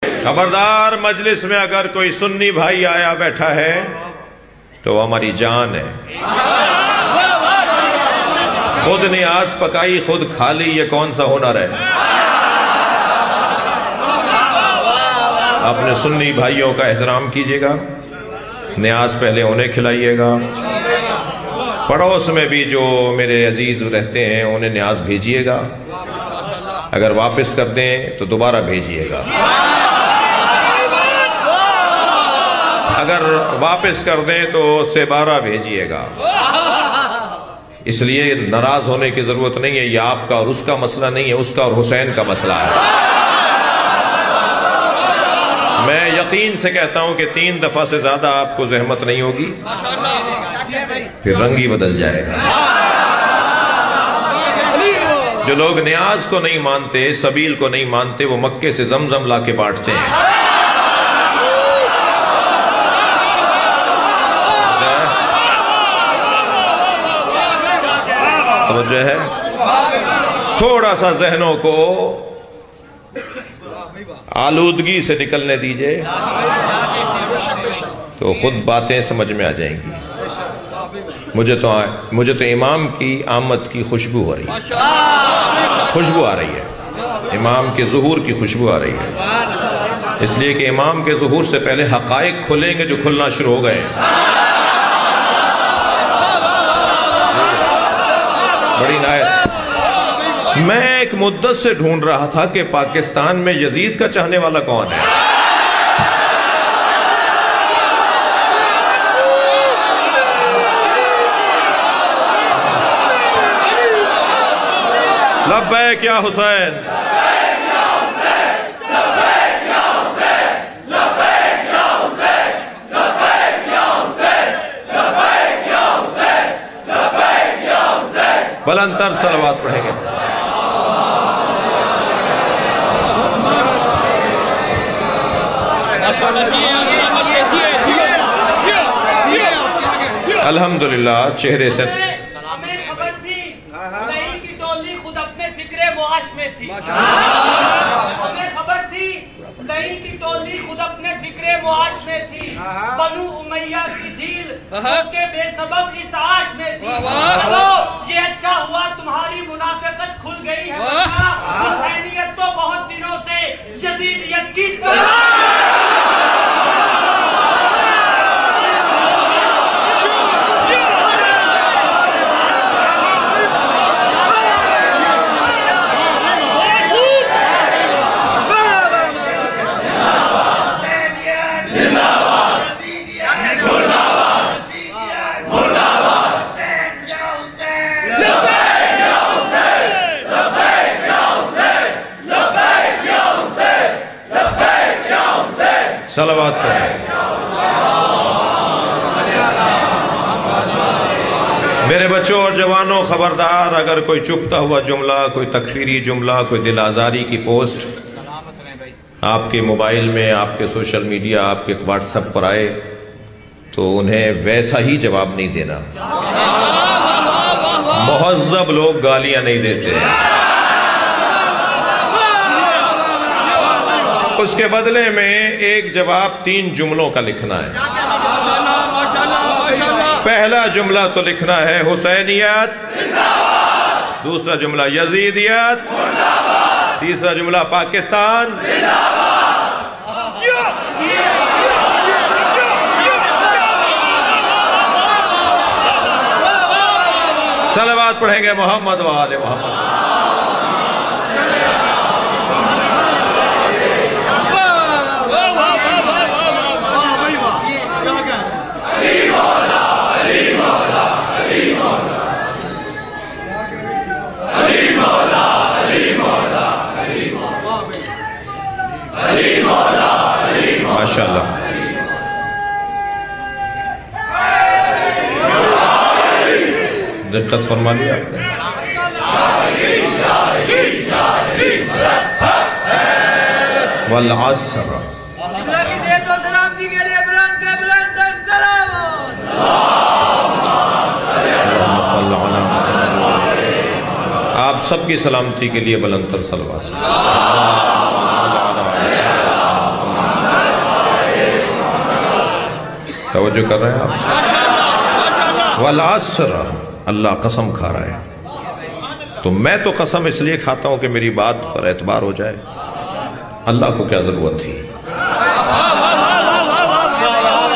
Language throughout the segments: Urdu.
خبردار، مجلس میں اگر کوئی سنی بھائی آیا بیٹھا ہے تو وہ ہماری جان ہے. خود نیاز پکائی خود کھا لی، یہ کون سا ہنر ہے؟ اپنے سنی بھائیوں کا احترام کیجیے گا، نیاز پہلے انہیں کھلائیے گا. پڑوس میں بھی جو میرے عزیز رہتے ہیں انہیں نیاز بھیجیے گا، اگر واپس کر دیں تو دوبارہ بھیجیے گا، اگر واپس کر دیں تو سے 12 بھیجیے گا. اس لیے ناراض ہونے کی ضرورت نہیں ہے، یہ آپ کا اور اس کا مسئلہ نہیں ہے، اس کا اور حسین کا مسئلہ ہے. میں یقین سے کہتا ہوں کہ 3 دفعہ سے زیادہ آپ کو زحمت نہیں ہوگی، پھر رنگ ہی بدل جائے گا. جو لوگ نیاز کو نہیں مانتے، سبیل کو نہیں مانتے، وہ مکے سے زمزم لا کے بانٹتے ہیں. توجہ ہے؟ تھوڑا سا ذہنوں کو آلودگی سے نکلنے دیجئے تو خود باتیں سمجھ میں آ جائیں گی. مجھے تو امام کی آمد کی خوشبو ہو رہی ہے، خوشبو آ رہی ہے، امام کے ظہور کی خوشبو آ رہی ہے. اس لیے کہ امام کے ظہور سے پہلے حقائق کھلیں گے جو کھلنا شروع ہو گئے ہیں. بڑی نایت. میں ایک مدت سے ڈھونڈ رہا تھا کہ پاکستان میں یزید کا چاہنے والا کون ہے. لبیک یا حسین، بلند تر صلوات پڑھیں گے. الحمدللہ چہرے سے ہمیں خبر تھی نئی کی ٹولی خود اپنے فکر معاش میں تھی. ہمیں خبر تھی نئی کی ٹولی خود اپنے فکر معاش میں تھی. بنو امیہ کی جھیل کے بے سبب اتعاش میں تھی. یہ اچھا ہوا تمہاری منافقت کھل گئی ہے، حسینیت تو بہت دنوں سے یزیدیت کی صلوات پڑھیں. میرے بچوں اور جوانوں، خبردار اگر کوئی چپتا ہوا جملہ، کوئی تکفیری جملہ، کوئی دل آزاری کی پوسٹ آپ کے موبائل میں، آپ کے سوشل میڈیا، آپ کے واٹس ایپ پر آئے تو انہیں ویسا ہی جواب نہیں دینا. مہذب لوگ گالیاں نہیں دیتے، اس کے بدلے میں ایک جواب 3 جملوں کا لکھنا ہے. پہلا جملہ تو لکھنا ہے حسینیت، دوسرا جملہ یزیدیت، تیسرا جملہ پاکستان. صلوات پڑھیں گے محمد و آل محمد. ماشاءاللہ. دقت فرما لیا آپ نے. والعصر. آپ سب کی سلامتی کے لیے بلند تر صلوات. توجہ کر رہے ہیں آپ؟ والعصر، اللہ قسم کھا رہا ہے، تو میں تو قسم اس لیے کھاتا ہوں کہ میری بات پر اعتبار ہو جائے، اللہ کو کیا ضرورت تھی؟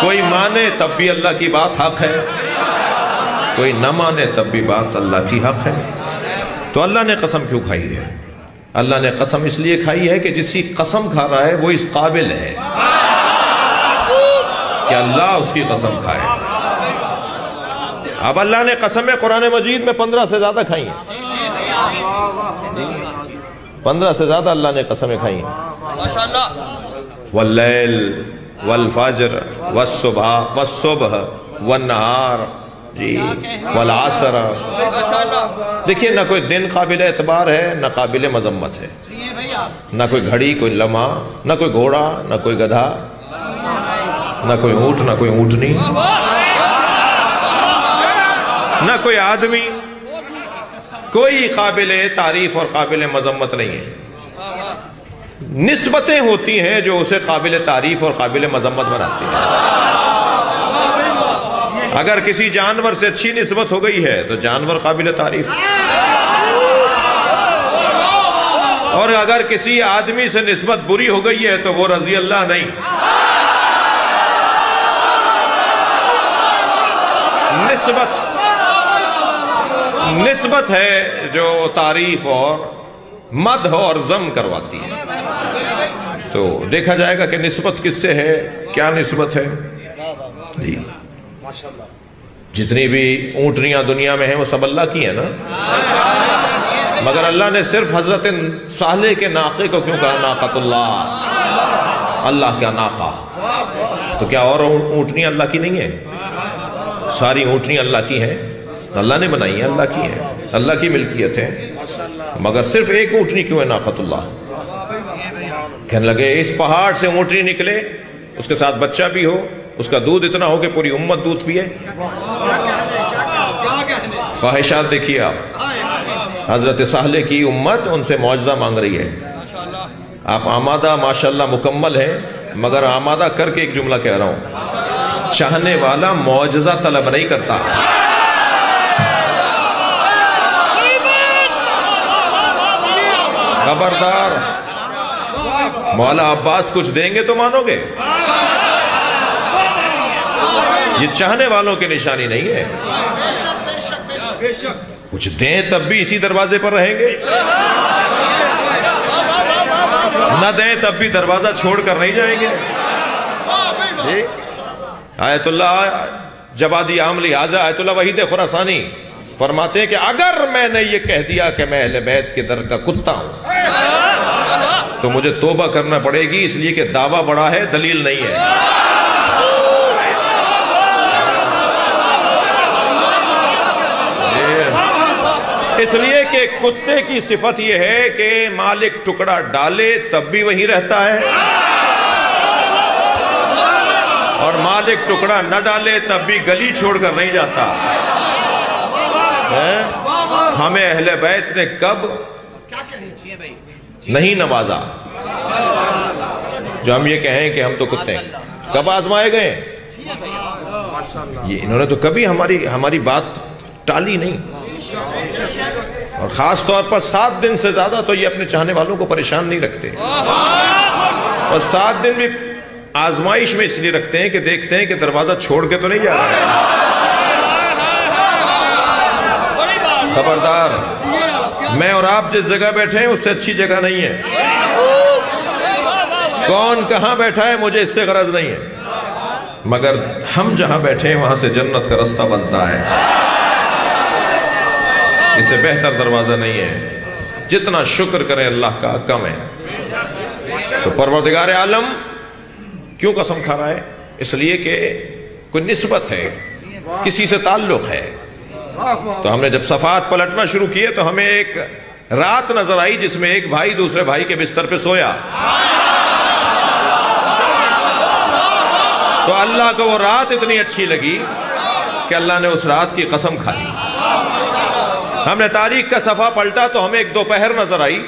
کوئی مانے تب بھی اللہ کی بات حق ہے، کوئی نہ مانے تب بھی بات اللہ کی حق ہے۔ تو اللہ نے قسم کیوں کھائی ہے؟ اللہ نے قسم اس لیے کھائی ہے کہ جس کی قسم کھا رہا ہے وہ اس قابل ہے کہ اللہ اس کی قسم کھائے۔ اب اللہ نے قسمیں قرآن مجید میں 15 سے زیادہ کھائی ہیں، 15 سے زیادہ اللہ نے قسمیں کھائی ہیں۔ واللیل والفجر والصبح والنہار، جی، والعصر۔ دیکھیے، نہ کوئی دن قابل اعتبار ہے، نہ قابل مذمت ہے، نہ کوئی گھڑی، کوئی لمحہ، نہ کوئی گھوڑا، نہ کوئی گدھا، نہ کوئی اونٹ، نہ کوئی اونٹنی، نہ کوئی آدمی، کوئی قابل تعریف اور قابل مذمت نہیں ہے۔ نسبتیں ہوتی ہیں جو اسے قابل تعریف اور قابل مذمت بناتی ہیں۔ اگر کسی جانور سے اچھی نسبت ہو گئی ہے تو جانور قابل تعریف، اور اگر کسی آدمی سے نسبت بری ہو گئی ہے تو وہ رضی اللہ نہیں۔ نسبت ہے جو تعریف اور مدح اور ذم کرواتی ہے۔ تو دیکھا جائے گا کہ نسبت کس سے ہے، کیا نسبت ہے؟ جی، جتنی بھی اونٹنیاں دنیا میں ہیں وہ سب اللہ کی ہیں نا، مگر اللہ نے صرف حضرت صالح کے ناقے کو کیوں کہا ناقۃ اللہ، اللہ کا ناقہ؟ تو کیا اور اونٹنیاں اللہ کی نہیں ہیں؟ ساری اونٹنیاں اللہ کی ہیں، اللہ نے بنائی ہیں، اللہ کی ہیں، اللہ کی ملکیت ہے، مگر صرف ایک اونٹنی کیوں ہے ناقۃ اللہ؟ کہنے لگے اس پہاڑ سے اونٹنی نکلے، اس کے ساتھ بچہ بھی ہو، اس کا دودھ اتنا ہو کہ پوری امت دودھ پیے۔ خواہشات دیکھیے آپ، حضرت صالح کی امت ان سے معجزہ مانگ رہی ہے۔ آپ آمادہ ماشاءاللہ مکمل ہیں، مگر آمادہ کر کے ایک جملہ کہہ رہا ہوں، چاہنے والا معجزہ طلب نہیں کرتا۔ خبردار، مولا عباس کچھ دیں گے تو مانو گے، یہ چاہنے والوں کی نشانی نہیں ہے۔ کچھ دیں تب بھی اسی دروازے پر رہیں گے، نہ دیں تب بھی دروازہ چھوڑ کر نہیں جائیں گے۔ آیت اللہ جوادی عاملی حاضر آیت اللہ وحید خراسانی فرماتے ہیں کہ اگر میں نے یہ کہہ دیا کہ میں اہل بیت کے در کا کتا ہوں تو مجھے توبہ کرنا پڑے گی، اس لیے کہ دعویٰ بڑا ہے، دلیل نہیں ہے۔ اس لیے کہ کتے کی صفت یہ ہے کہ مالک ٹکڑا ڈالے تب بھی وہیں رہتا ہے، اور مالک ٹکڑا نہ ڈالے تب بھی گلی چھوڑ کر نہیں جاتا۔ ہمیں اہل بیت نے کب نہیں نوازا جو ہم یہ کہیں کہ ہم تو کتے ہیں؟ کب آزمائے گئے؟ یہ انہوں نے تو کبھی ہماری بات ٹالی نہیں، اور خاص طور پر 7 دن سے زیادہ تو یہ اپنے چاہنے والوں کو پریشان نہیں رکھتے، اور 7 دن بھی آزمائش میں اس لیے رکھتے ہیں کہ دیکھتے ہیں کہ دروازہ چھوڑ کے تو نہیں جا رہا ہے۔ خبردار، میں اور آپ جس جگہ بیٹھے ہیں اس سے اچھی جگہ نہیں ہے، کون کہاں بیٹھا ہے مجھے اس سے غرض نہیں ہے، مگر ہم جہاں بیٹھے ہیں وہاں سے جنت کا رستہ بنتا ہے، اس سے بہتر دروازہ نہیں ہے۔ جتنا شکر کریں اللہ کا کم ہے۔ تو پروردگار عالم کیوں قسم کھا رہا ہے؟ اس لیے کہ کوئی نسبت ہے، کسی سے تعلق ہے۔ تو ہم نے جب صفحات پلٹنا شروع کیے تو ہمیں ایک رات نظر آئی جس میں ایک بھائی دوسرے بھائی کے بستر پہ سویا، تو اللہ کو وہ رات اتنی اچھی لگی کہ اللہ نے اس رات کی قسم کھا لی۔ ہم نے تاریخ کا صفحہ پلٹا تو ہمیں ایک دوپہر نظر آئی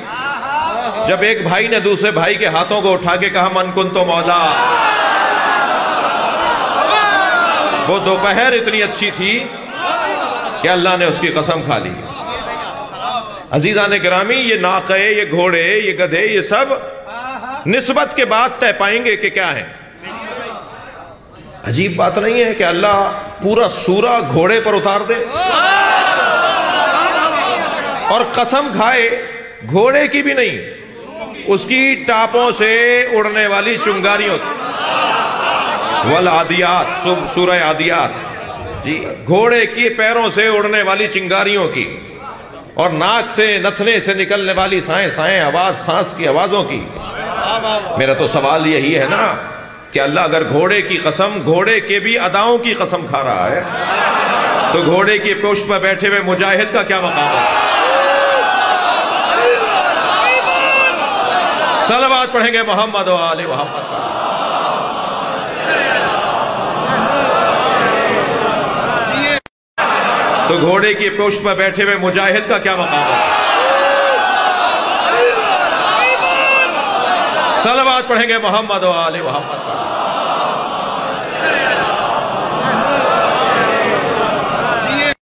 جب ایک بھائی نے دوسرے بھائی کے ہاتھوں کو اٹھا کے کہا من کنتو مولا، وہ دوپہر اتنی اچھی تھی کہ اللہ نے اس کی قسم کھا لی۔ عزیزان گرامی، یہ ناقے، یہ گھوڑے، یہ گدھے، یہ سب نسبت کے بعد طے پائیں گے کہ کیا ہے۔ عجیب بات نہیں ہے کہ اللہ پورا سورہ گھوڑے پر اتار دے اور قسم کھائے گھوڑے کی بھی نہیں، اس کی ٹاپوں سے اڑنے والی چنگاریوں کی۔ والعادیات، سورہ عادیات، جی، گھوڑے کی پیروں سے اڑنے والی چنگاریوں کی اور ناک سے نتنے سے نکلنے والی سائیں سائیں آواز، سانس کی آوازوں کی۔ میرا تو سوال یہی ہے نا کہ اللہ اگر گھوڑے کی قسم، گھوڑے کے بھی اداؤں کی قسم کھا رہا ہے تو گھوڑے کی پشت پر بیٹھے ہوئے مجاہد کا کیا مقام ہے؟ صلوات پڑھیں گے محمد و آل محمد۔ تو گھوڑے کی پشت پر بیٹھے ہوئے مجاہد کا کیا مقام ہے؟ صلوات پڑھیں گے محمد و آل محمد۔